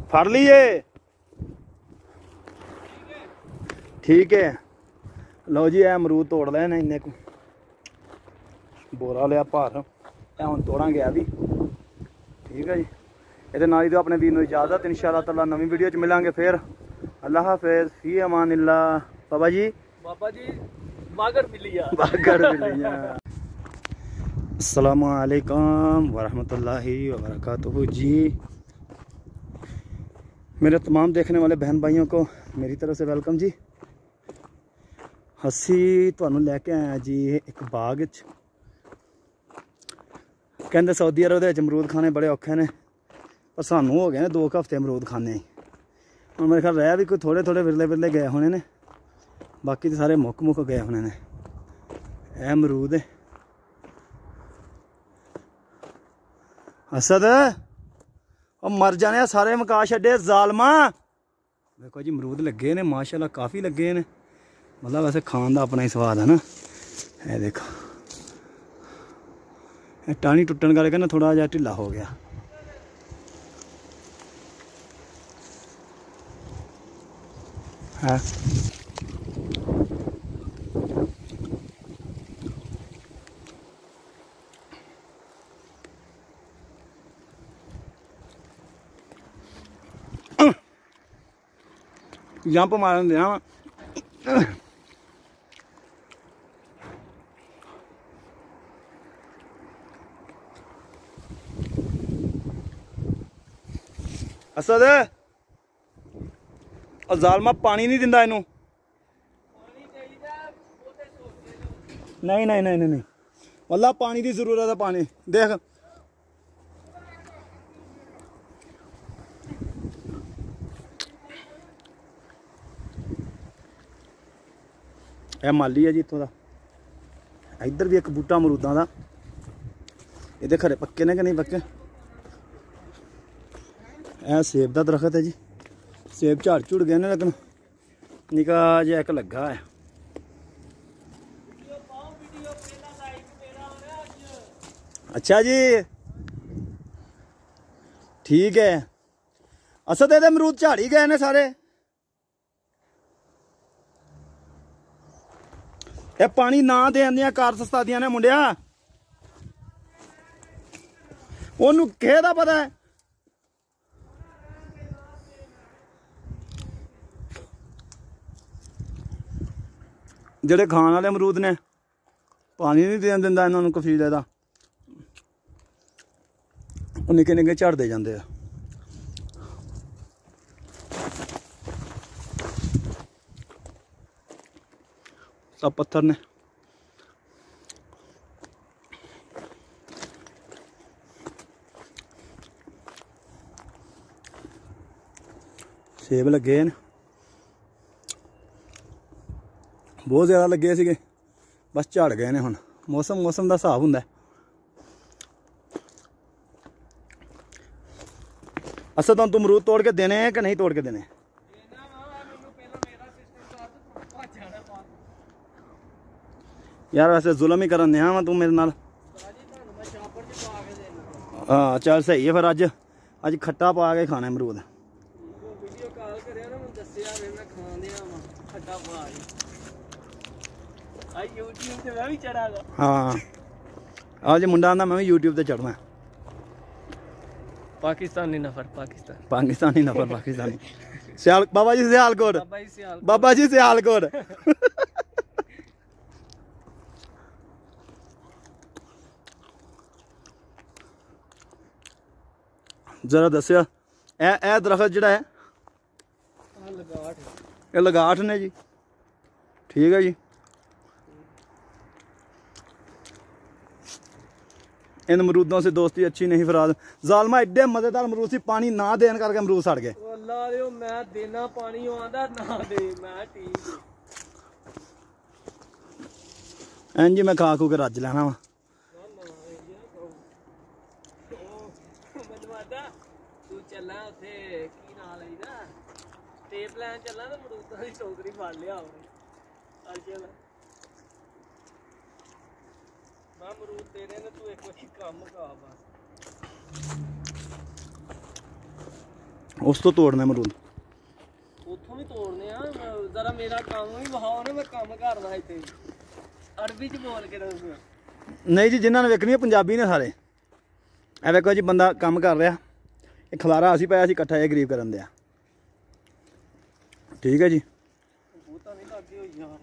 फड़ लीए। ठीक है लो जी, अमरूद तोड़ लेने इन्ने को, बोरा लिया भार, हम तोड़ा गया भी। ठीक है जी, ये नाल ही तो अपने वीर नूं इजाजत, इंशाअल्लाह ताला नवी वीडियो च मिलांगे फिर। अल्लाह हाफिज़, फी अमानिल्लाह। बाबा जी बागर मिलिया, बागर मिलिया। अस्सलामु अलैकुम वरहमतुल्लाहि वबरकातुहू जी। मेरे तमाम देखने वाले बहन भाइयों को मेरी तरफ से वेलकम जी। असी तुहानू लैके आए हैं जी एक बाग च, कहते सऊदी अरब के अमरूद खाने बड़े औखे ने, पर सानू हो गए ने 2 हफ्ते अमरूद खाने। हम मेरे ख्याल रह भी कोई थोड़े थोड़े विरले विरले गए होने ने, बाकी तो सारे मुक मुक गए होने ने। ए अमरूद है असद, और मर जाने सारे मका छे जालमा। देखो जी अमरूद लगे ने माशाल्लाह, काफ़ी लगे ने, मतलब वैसे खान का अपना ही स्वाद है ना। ये देखो टाणी टुटन करके ना थोड़ा जहा ढिला हो गया है। जंप मारन देना असद, और जालमा पानी नहीं दिंदा इनू। नहीं नहीं नहीं नहीं, वल्ला पानी की जरूरत है। पानी देख यह माली है जी इतों का। इधर भी एक बूटा अमरूदा का, ये खरे पक्के ने कि नहीं पक्के। यह सेब का दरख्त है जी, सेब झाड़ झुड़ गए ने, लेकिन निका जिहा एक लगा है। अच्छा जी ठीक है। असद ये अमरूद झाड़ ही गए ने सारे। ये पानी ना देन दियां कार सस्ता दियां ने मुंडिया, ओनू किहे दा पता है। जेड़े खाने वाले अमरूद ने पानी नहीं देन दिंदा इन्होंने कफीले दा, निके निके झड़ते जाते हैं। सब पत्थर ने। सेब लगे न बहुत ज़्यादा लगे थे, बस झड़ गए ने। हुण मौसम का हिसाब हुंदा है। असद तुम अमरूद तोड़ के देने कि नहीं तोड़ के देने? यार वैसे जुल्म ही करन दिया मैं तू मेरे नाल। हाँ चल सही है फिर, अज खट्टा पा के खाना अमरूद। हाँ आज मुंडा आंदा मैं भी यूट्यूब से चढ़ना। पाकिस्तानी नफर, पाकिस्तानी नफर पाकिस्तानी। सियाल बाबा जी सियालकोट, बाबा जी सियालकोट। जरा दसिया ए दरख्त जिहड़ा है ये लगाठ ने जी। ठीक है जी, इन अमरूदों से दोस्ती अच्छी नहीं फराद। जालमा एडे मजेदार अमरूद सी, पानी ना देन करके अमरूद सड़ गए। मैं देना पानी आंदा ना दे, मैं ठीक इंज मैं खा खू के रज लेना वा। तू चला उथे की नाल आईदा टेप लैन चला तो मरूदा दी टोकरी फड़ लिया चल मैं अमरूद तेरे ने तू एक बार काम का बस। ਉਸ ਤੋਂ ਤੋੜਨਾ ਅਮਰੂਦ। ਉੱਥੋਂ ਵੀ ਤੋੜਨੇ ਆ ਜ਼ਰਾ ਮੇਰਾ ਕੰਮ ਵੀ ਵਿਖਾਓ ਨਾ, ਮੈਂ ਕੰਮ ਕਰਦਾ ਇੱਥੇ ਅਰਬੀ ਚ ਬੋਲ ਕੇ ਦੱਸੋ। ਨਹੀਂ ਜੀ, ਜਿਨ੍ਹਾਂ ਨੇ ਵੇਖਣੀ ਆ ਪੰਜਾਬੀ ਨੇ ਸਾਰੇ। ਇਹ ਵੇਖੋ ਜੀ ਬੰਦਾ ਕੰਮ ਕਰ ਰਿਹਾ, ਇਹ ਖਲਾਰਾ ਅਸੀਂ ਪਾਇਆ ਸੀ ਇਕੱਠਾ, ਇਹ ਗਰੀਬ ਕਰਨ ਦਿਆ। ਠੀਕ ਹੈ ਜੀ। ਬਹੁਤਾ ਨਹੀਂ ਲੱਗੇ ਹੋਈ ਯਾਰ।